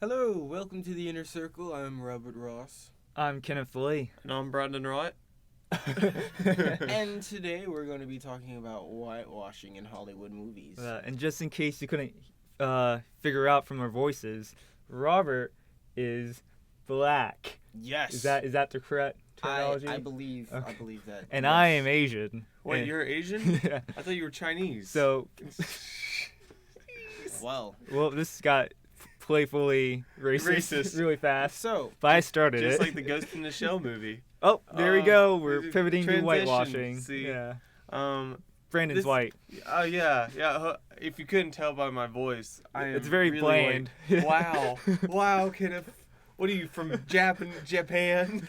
Hello, welcome to the Inner Circle. I'm Robert Ross. I'm Kenneth Lee. And I'm Brandon Wright. And today we're going to be talking about whitewashing in Hollywood movies. And just in case you couldn't figure out from our voices, Robert is black. Yes. Is that the correct terminology? I believe Okay. I believe that. And yes. I am Asian. Wait, And- you're Asian? Yeah. I thought you were Chinese. So, Well, this got playfully racist really fast. so But I started just it. like the Ghost in the Shell movie. Oh, there we go. We're the pivoting to transition, whitewashing. see. Yeah. Um, Brandon's this- white. Oh yeah. If you couldn't tell by my voice, It's very really bland. White. Wow, Kenneth. What are you from Japan?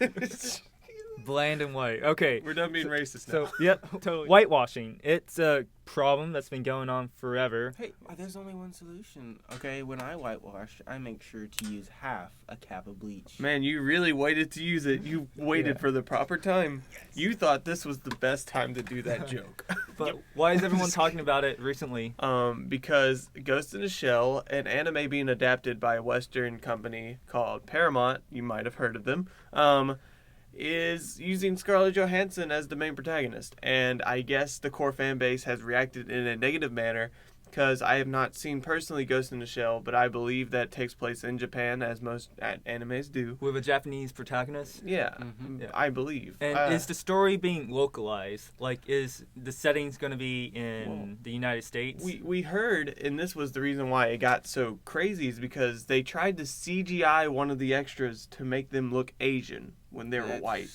Bland and white. Okay. We're done being racist now. So, yep, totally. Whitewashing. It's a problem that's been going on forever. hey, there's only one solution. Okay, when I whitewash, I make sure to use half a cap of bleach. Man, you really waited to use it. You waited Yeah. for the proper time. You thought this was the best time to do that joke. But why is everyone talking about it recently? Because Ghost in a Shell, an anime being adapted by a Western company called Paramount, you might have heard of them, is using Scarlett Johansson as the main protagonist. And I guess the core fan base has reacted in a negative manner, because I have not seen personally Ghost in the Shell, but I believe that takes place in Japan, as most animes do. With a Japanese protagonist? Yeah, Yeah. I believe. And is the story being localized? Like, is the settings going to be in the United States? We heard, and this was the reason why it got so crazy, is because they tried to CGI one of the extras to make them look Asian when they were white.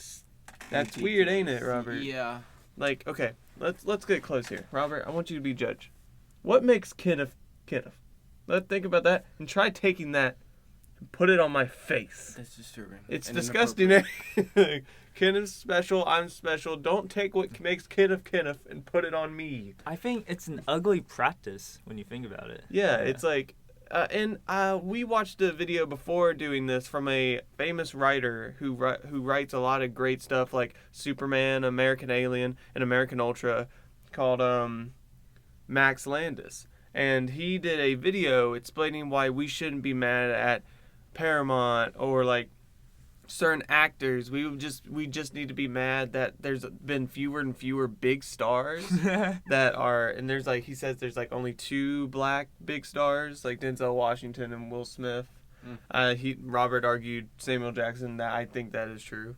That's weird, ain't it, Robert? Yeah. Like, okay, let's get close here. Robert, I want you to be judge. What makes Kenneth? Let's think about that and try taking that and put it on my face. That's disturbing. It's and disgusting. Kenneth's special, I'm special. Don't take what makes Kenneth and put it on me. I think it's an ugly practice when you think about it. Yeah, it's like, we watched a video before doing this from a famous writer who writes a lot of great stuff like Superman, American Alien, and American Ultra, called Max Landis. And he did a video explaining why we shouldn't be mad at Paramount or like certain actors. We just need to be mad that there's been fewer and fewer big stars that are, and there's like, he says there's like only 2 black big stars, like Denzel Washington and Will Smith. Robert argued Samuel Jackson. That I think that is true.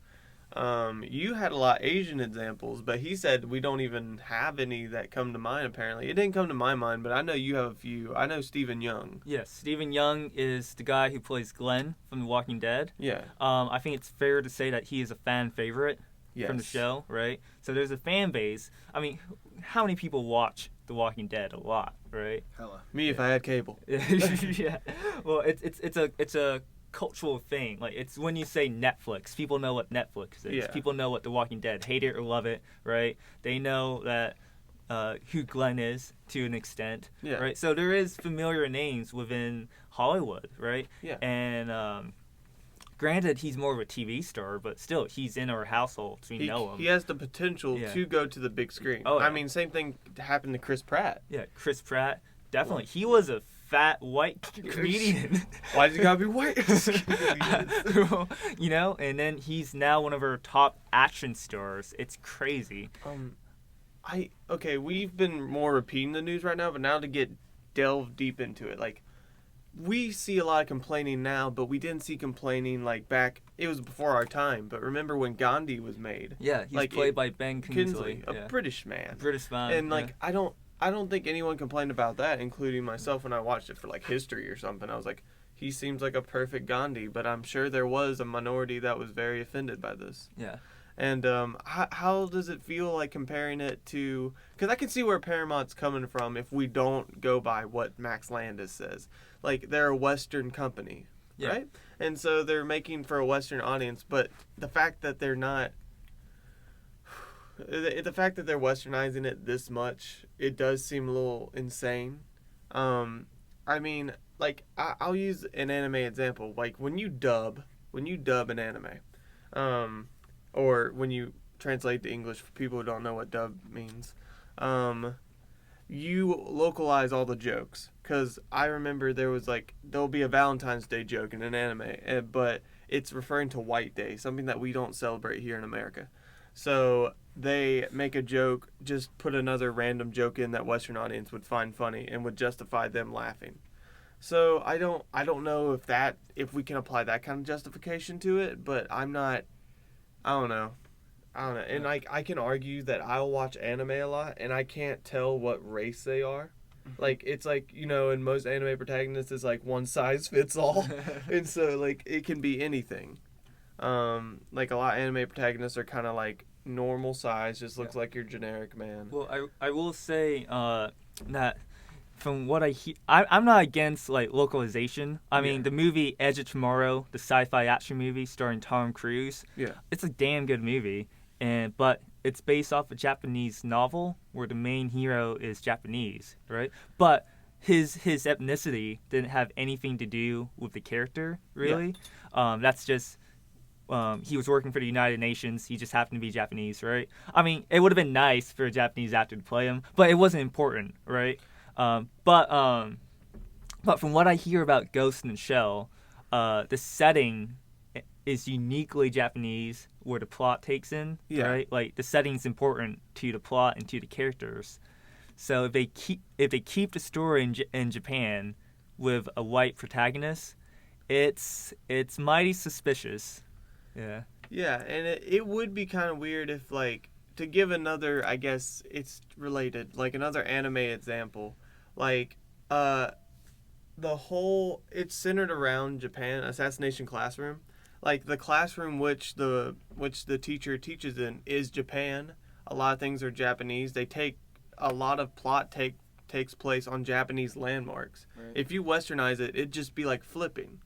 You had a lot of Asian examples, but he said we don't even have any that come to mind, apparently. It didn't come to my mind, but I know you have a few. I know Stephen Young. Yes, Stephen Young is the guy who plays Glenn from The Walking Dead. Yeah. I think it's fair to say that he is a fan favorite from the show, right? So there's a fan base. I mean, how many people watch The Walking Dead? A lot, right? Hella. Me if I had cable. Yeah. Well, it's a cultural thing. Like, it's when you say Netflix, people know what Netflix is. Yeah. People know what The Walking Dead, hate it or love it, right? They know that who Glenn is to an extent, Yeah. right? So there is familiar names within Hollywood, right? Yeah. And granted, he's more of a TV star, but still, he's in our household, so we know him. He has the potential Yeah. to go to the big screen. Oh, yeah. I mean, same thing happened to Chris Pratt. Yeah, Chris Pratt, definitely. He was a fat white comedian. Why does he gotta be white? You know, and then he's now one of our top action stars. It's crazy. Okay, we've been more repeating the news right now, but now to delve deep into it, like, we see a lot of complaining now, but we didn't see complaining like back. It was before our time, but remember when Gandhi was made? Yeah, he's like played by Ben Kingsley, a British man. British man. And like, I don't think anyone complained about that, including myself when I watched it for like history or something. I was like, he seems like a perfect Gandhi, but I'm sure there was a minority that was very offended by this. Yeah. And how does it feel like comparing it to? Because I can see where Paramount's coming from if we don't go by what Max Landis says. Like, they're a Western company, right? And so they're making for a Western audience, but the fact that they're not, the fact that they're Westernizing it this much, it does seem a little insane. I mean, like, I'll use an anime example. Like, when you dub an anime, or when you translate to English for people who don't know what dub means, you localize all the jokes. Because I remember there'll be a Valentine's Day joke in an anime, but it's referring to White Day, something that we don't celebrate here in America. So they make a joke, just put another random joke in that Western audience would find funny and would justify them laughing. So I don't know if we can apply that kind of justification to it, but I don't know. And I can argue that I'll watch anime a lot and I can't tell what race they are. Like, it's like, in most anime protagonists, it's like one size fits all. And so, like, it can be anything. Like, a lot of anime protagonists are kind of like normal size, just looks like your generic man. Well, I will say that from what I hear, I'm not against, like, localization. I mean, the movie Edge of Tomorrow, the sci-fi action movie starring Tom Cruise, it's a damn good movie. But it's based off a Japanese novel where the main hero is Japanese, right? But his ethnicity didn't have anything to do with the character, really. That's just he was working for the United Nations. He just happened to be Japanese, right? I mean, it would have been nice for a Japanese actor to play him, but it wasn't important, right? But from what I hear about Ghost in the Shell, the setting is uniquely Japanese, where the plot takes in, right? Like, the setting's important to the plot and to the characters. So if they keep the story in Japan with a white protagonist, it's mighty suspicious. Yeah. Yeah, and it would be kind of weird if, like, to give another, I guess it's related, like another anime example, like it's centered around Japan, Assassination Classroom. Like, the classroom which the teacher teaches in is Japan. A lot of things are Japanese. A lot of plot takes place on Japanese landmarks. Right. If you westernize it, it'd just be like flipping.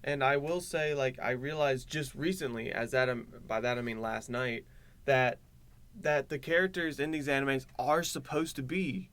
And I will say, like, I realized just recently, by that I mean last night, that the characters in these animes are supposed to be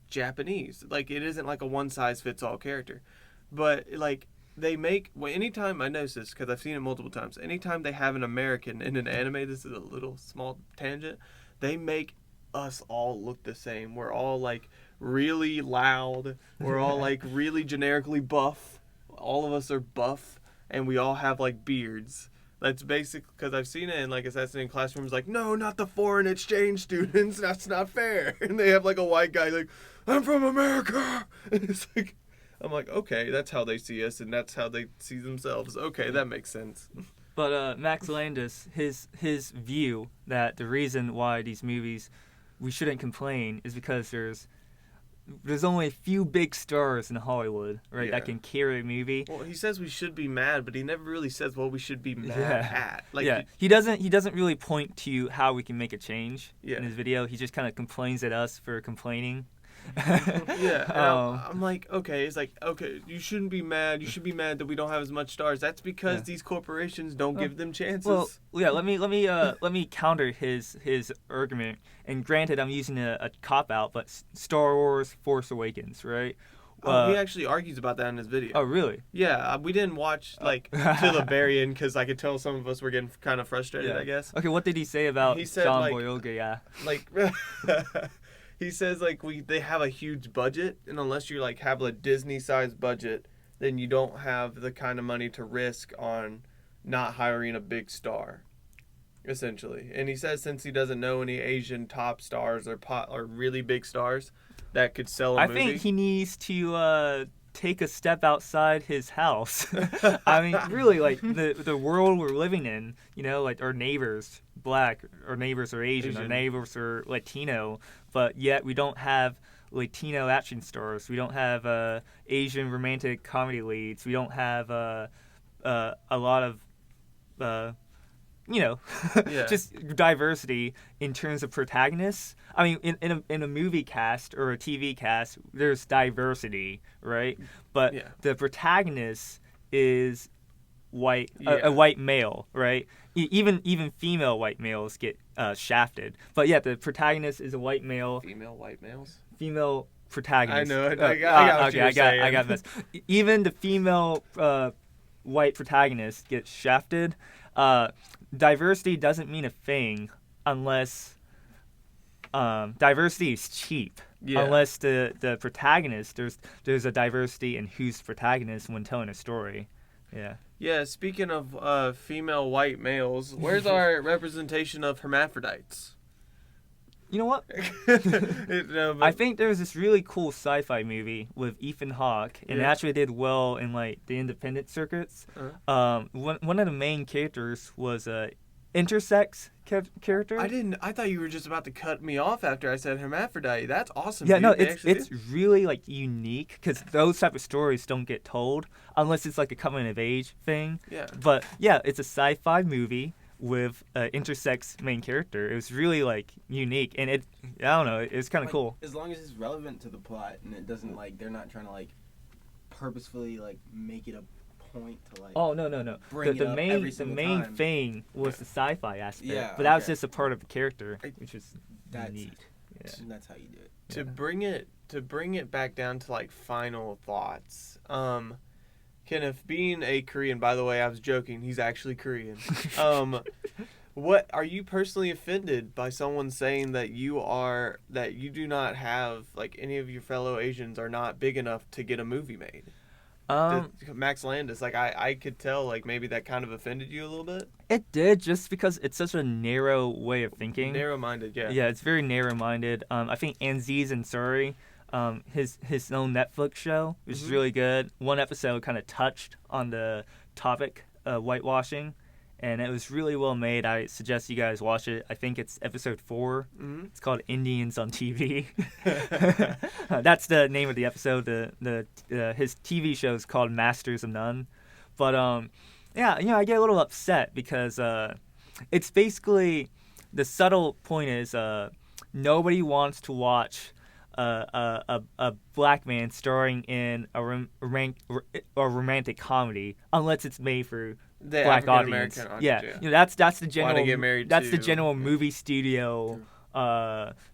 Japanese. Like, it isn't like a one-size-fits-all character. But, like, anytime I notice this, because I've seen it multiple times, anytime they have an American in an anime, this is a little small tangent, they make us all look the same. We're all, like, really loud. We're all, like, really generically buff. All of us are buff, and we all have, like, beards. That's basic, because I've seen it in, like, Assassination Classrooms, like, no, not the foreign exchange students, that's not fair. And they have, like, a white guy, like, I'm from America. And it's like, I'm like, okay, that's how they see us, and that's how they see themselves. Okay, that makes sense. But Max Landis, his view that the reason why these movies, we shouldn't complain, is because there's only a few big stars in Hollywood, right, that can carry a movie. Well, he says we should be mad, but he never really says what we should be mad at. Like, he doesn't really point to how we can make a change in his video. He just kind of complains at us for complaining. I'm like, okay, it's like, okay, you shouldn't be mad. You should be mad that we don't have as much stars. That's because these corporations don't give them chances. Well, yeah, let me counter his argument. And granted, I'm using a cop out, but Star Wars: Force Awakens, right? He actually argues about that in his video. Oh, really? Yeah, we didn't watch till the very end because I could tell some of us were getting kind of frustrated. I guess. Okay, what did he say about John Boyega? Yeah, like. He says, like, they have a huge budget, and unless you, like, have a Disney-sized budget, then you don't have the kind of money to risk on not hiring a big star, essentially. And he says since he doesn't know any Asian top stars or really big stars that could sell a movie. I think he needs to take a step outside his house. I mean, really, like, the world we're living in, like, our neighbors black, our neighbors are Asian. Our neighbors are Latino, but yet we don't have Latino action stars. We don't have Asian romantic comedy leads. We don't have a lot of just diversity in terms of protagonists. I mean, in a movie cast or a TV cast, there's diversity, right? But the protagonist is white, a white male, right? Even female white males get shafted. But yeah, the protagonist is a white male. Female white males? Female protagonist. I know. I got messed. Even the female white protagonist gets shafted. Diversity doesn't mean a thing unless diversity is cheap, unless the protagonist there's a diversity in who's protagonist when telling a story. Yeah. Yeah. Speaking of female white males, where's our representation of hermaphrodites? You know what? I think there was this really cool sci-fi movie with Ethan Hawke, and it actually did well in like the independent circuits. One of the main characters was a intersex character. I thought you were just about to cut me off after I said hermaphrodite. That's awesome. Yeah, dude. no, it's really like unique because those type of stories don't get told unless it's like a coming of age thing. Yeah. But yeah, it's a sci-fi movie with an intersex main character. It was really like unique, and I don't know, it's kind of like, cool. As long as it's relevant to the plot and it doesn't like they're not trying to like purposefully like make it a point to like. Oh no. The main thing was the sci-fi aspect, but that was just a part of the character, which is neat. Yeah. That's how you do it. To bring it back down to like final thoughts. Kenneth, being a Korean, by the way, I was joking. He's actually Korean. What are you personally offended by someone saying that you do not have like any of your fellow Asians are not big enough to get a movie made? Max Landis, like I could tell, like maybe that kind of offended you a little bit. It did, just because it's such a narrow way of thinking. Narrow-minded, yeah. Yeah, it's very narrow-minded. I think Aziz Ansari, his own Netflix show, which is really good. One episode kind of touched on the topic of whitewashing, and it was really well made. I suggest you guys watch it. I think it's episode 4. It's called Indians on TV. That's the name of the episode. His TV show is called Masters of None. But yeah, I get a little upset because it's basically, the subtle point is nobody wants to watch a black man starring in a romantic comedy unless it's made for the black audience. Yeah, that's the general movie studio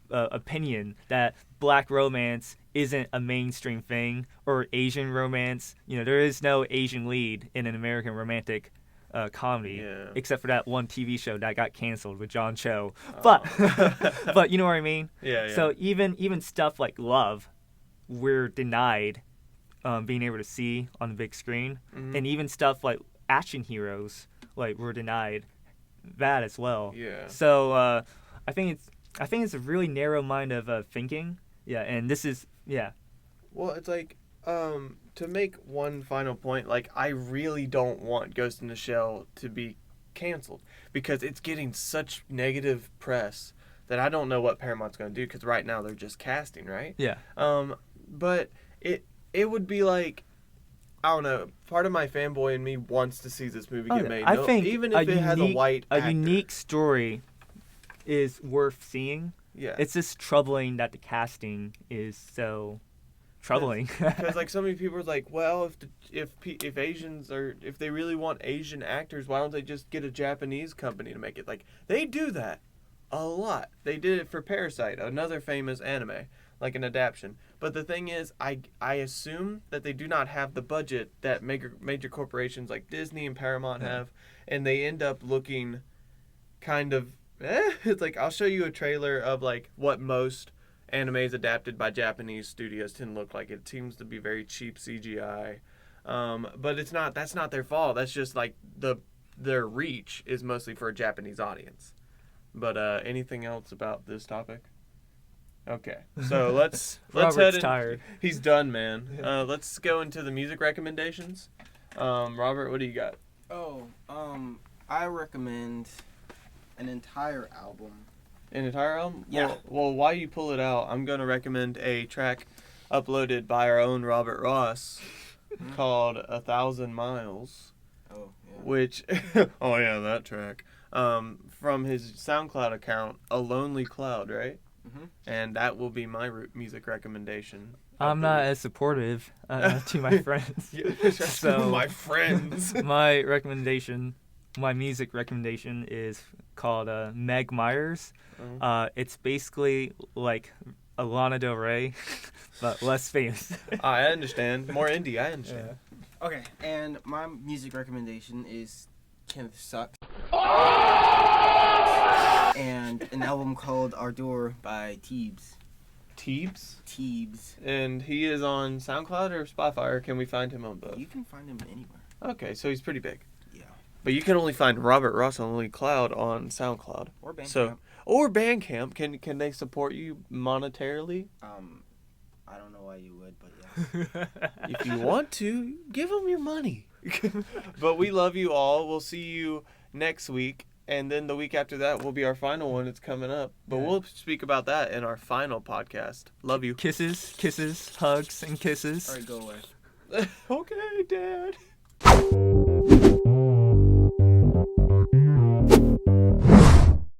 opinion that black romance isn't a mainstream thing, or Asian romance. There is no Asian lead in an American romantic comedy, except for that one TV show that got canceled with John Cho. But but you know what I mean? Yeah. So even stuff like Love, we're denied being able to see on the big screen, and even stuff like action heroes, like we're denied that as well. Yeah. So I think it's a really narrow mind of thinking. Yeah, and this is Well, it's like to make one final point, like I really don't want Ghost in the Shell to be canceled because it's getting such negative press that I don't know what Paramount's going to do, because right now they're just casting, right? Yeah. But it would be like, I don't know, part of my fanboy in me wants to see this movie get made. I think even if it has a white actor. A unique story is worth seeing. Yeah. It's just troubling that the casting is so troubling. Because like so many people are like, well, if Asians are, if they really want Asian actors, why don't they just get a Japanese company to make it? Like, they do that a lot. They did it for Parasite, another famous anime, like an adaptation. But the thing is, I assume that they do not have the budget that major corporations like Disney and Paramount have, and they end up looking kind of it's like, I'll show you a trailer of like what most animes adapted by Japanese studios tend to look like. It seems to be very cheap CGI, but that's not their fault. That's just like their reach is mostly for a Japanese audience. But anything else about this topic? Okay, so let's Robert's tired. He's done, man. Let's go into the music recommendations. Robert, what do you got? I recommend an entire album. An entire album? Yeah. Well, while you pull it out, I'm going to recommend a track uploaded by our own Robert Ross called 1,000 Miles. Oh, yeah. Which, oh yeah, that track. From his SoundCloud account, A Lonely Cloud, right? Mm-hmm. And that will be my music recommendation. I'm not as supportive to my friends. So my friends. My music recommendation is called Meg Myers. It's basically like a Lana Del Rey, but less famous. I understand. More indie, I understand. Yeah. Okay, and my music recommendation is Kenneth Sucks. And an album called Ardor by Teebs. Teebs. Teebs. And he is on SoundCloud or Spotify, or can we find him on both? You can find him anywhere. Okay, so he's pretty big. Yeah. But you can only find Robert Ross and Lily Cloud on SoundCloud. Or Bandcamp. Or Bandcamp. Can they support you monetarily? I don't know why you would, but yes. If you want to, give them your money. But we love you all. We'll see you next week. And then the week after that will be our final one. It's coming up. But we'll speak about that in our final podcast. Love you. Kisses, hugs, and kisses. All right, go away. Okay, Dad.